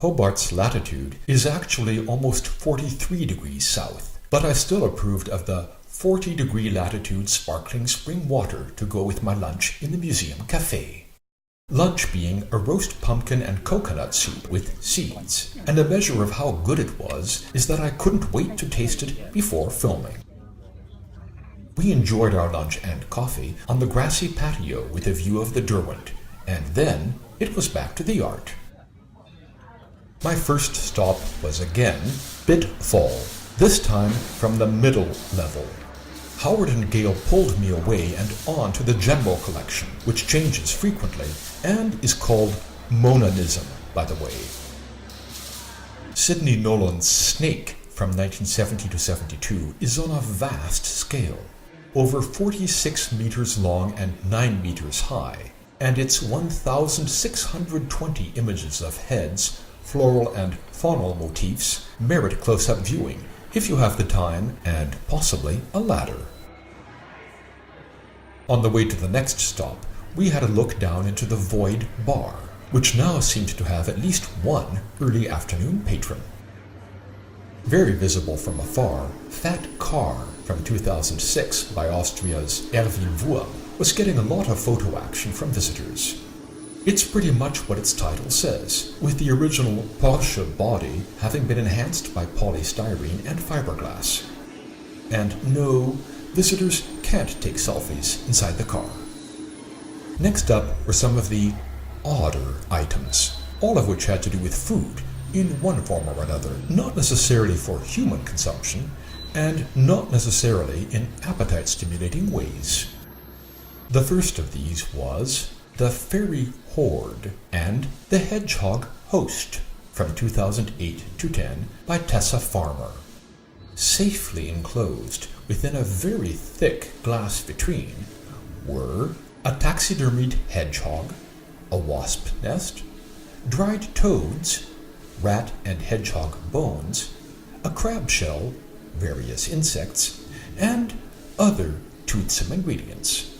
Hobart's latitude is actually almost 43 degrees south, but I still approved of the 40-degree latitude sparkling spring water to go with my lunch in the museum cafe. Lunch being a roast pumpkin and coconut soup with seeds, and a measure of how good it was is that I couldn't wait to taste it before filming. We enjoyed our lunch and coffee on the grassy patio with a view of the Derwent, and then it was back to the art. My first stop was again Bitfall, this time from the middle level. Howard and Gale pulled me away and on to the general collection, which changes frequently and is called Monanism, by the way. Sidney Nolan's Snake from 1970 to 72 is on a vast scale, over 46 meters long and 9 meters high, and its 1,620 images of heads, floral and faunal motifs merit close-up viewing if you have the time and possibly a ladder. On the way to the next stop, we had a look down into the Void Bar, which now seemed to have at least one early afternoon patron. Very visible from afar, Fat Car from 2006 by Austria's Erwin Wurm was getting a lot of photo action from visitors. It's pretty much what its title says, with the original Porsche body having been enhanced by polystyrene and fiberglass. And no, visitors can't take selfies inside the car. Next up were some of the odder items, all of which had to do with food in one form or another, not necessarily for human consumption, and not necessarily in appetite-stimulating ways. The first of these was the Fairy Horde and the Hedgehog Host from 2008-10 by Tessa Farmer. Safely enclosed within a very thick glass vitrine were a taxidermied hedgehog, a wasp nest, dried toads, rat and hedgehog bones, a crab shell, various insects, and other toothsome ingredients.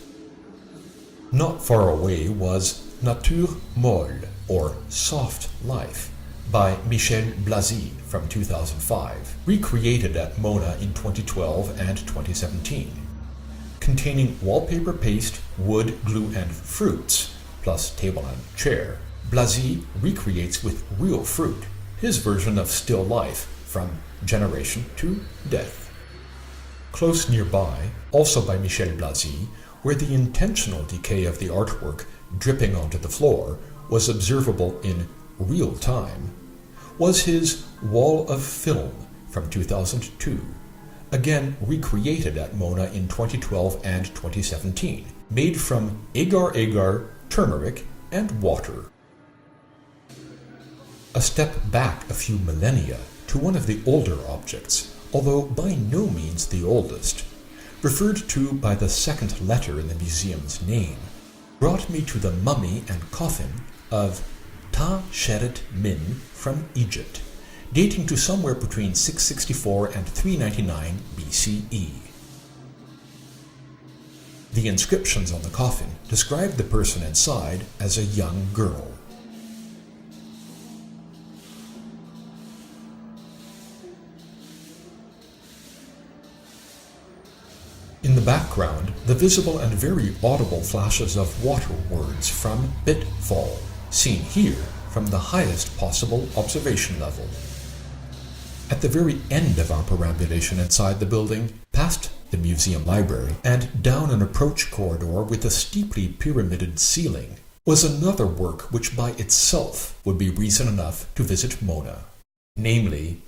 Not far away was Nature Molle, or Soft Life, by Michel Blasi from 2005, recreated at Mona in 2012 and 2017. Containing wallpaper paste, wood, glue, and fruits, plus table and chair, Blasi recreates with real fruit his version of still life from generation to death. Close nearby, also by Michel Blasi, where the intentional decay of the artwork dripping onto the floor was observable in real time, was his Wall of Film from 2002, again recreated at Mona in 2012 and 2017, made from agar-agar, turmeric, and water. A step back a few millennia to one of the older objects, although by no means the oldest, referred to by the second letter in the museum's name, brought me to the mummy and coffin of Ta Sheret Min from Egypt, dating to somewhere between 664 and 399 BCE. The inscriptions on the coffin described the person inside as a young girl. In the background, the visible and very audible flashes of water words from Bitfall, seen here from the highest possible observation level. At the very end of our perambulation inside the building, past the museum library, and down an approach corridor with a steeply pyramided ceiling, was another work which by itself would be reason enough to visit Mona, namely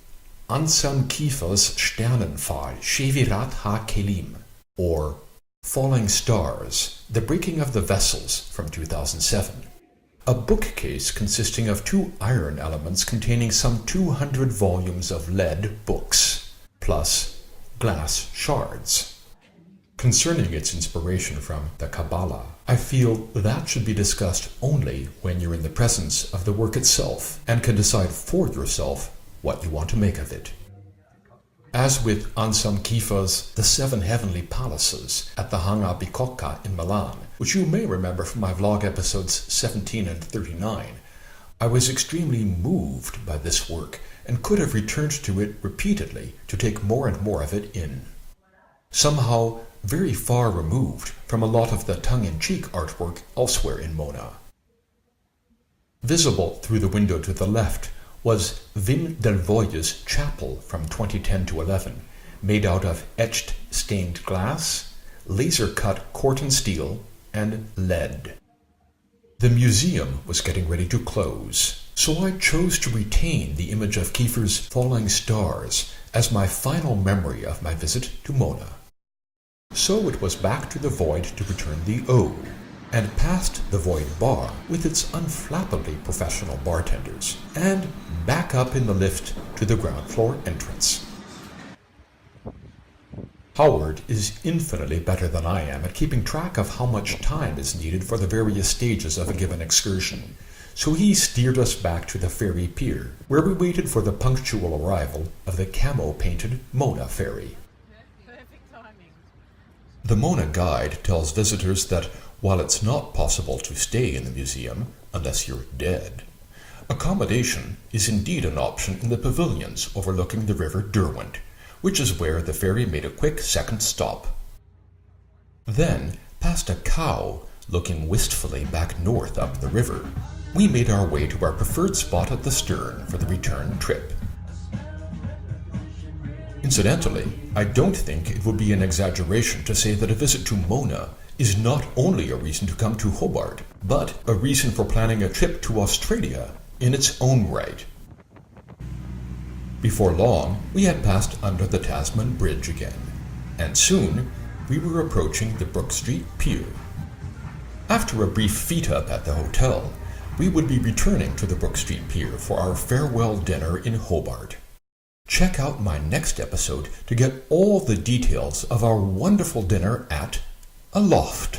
Anselm Kiefer's Sternenfall, Shevirat ha-Kelim, or Falling Stars, The Breaking of the Vessels from 2007. A bookcase consisting of two iron elements containing some 200 volumes of lead books, plus glass shards. Concerning its inspiration from the Kabbalah, I feel that should be discussed only when you're in the presence of the work itself and can decide for yourself what you want to make of it. As with Anselm Kiefer's The Seven Heavenly Palaces at the Hangar Bicocca in Milan, which you may remember from my vlog episodes 17 and 39, I was extremely moved by this work and could have returned to it repeatedly to take more and more of it in. Somehow very far removed from a lot of the tongue-in-cheek artwork elsewhere in Mona. Visible through the window to the left was Wim Delvoye's chapel from 2010 to 11, made out of etched stained glass, laser-cut Corten steel, and lead. The museum was getting ready to close, so I chose to retain the image of Kiefer's falling stars as my final memory of my visit to Mona. So it was back to the Void to return the ode, and past the Void bar with its unflappably professional bartenders, and back up in the lift to the ground floor entrance. Howard is infinitely better than I am at keeping track of how much time is needed for the various stages of a given excursion, so he steered us back to the ferry pier, where we waited for the punctual arrival of the camo-painted Mona ferry. Perfect timing. The Mona guide tells visitors that while it's not possible to stay in the museum unless you're dead, accommodation is indeed an option in the pavilions overlooking the river Derwent, which is where the ferry made a quick second stop. Then, past a cow looking wistfully back north up the river, we made our way to our preferred spot at the stern for the return trip. Incidentally, I don't think it would be an exaggeration to say that a visit to Mona is not only a reason to come to Hobart, but a reason for planning a trip to Australia in its own right. Before long, we had passed under the Tasman Bridge again, and soon we were approaching the Brook Street Pier. After a brief feet-up at the hotel, we would be returning to the Brook Street Pier for our farewell dinner in Hobart. Check out my next episode to get all the details of our wonderful dinner at Aloft.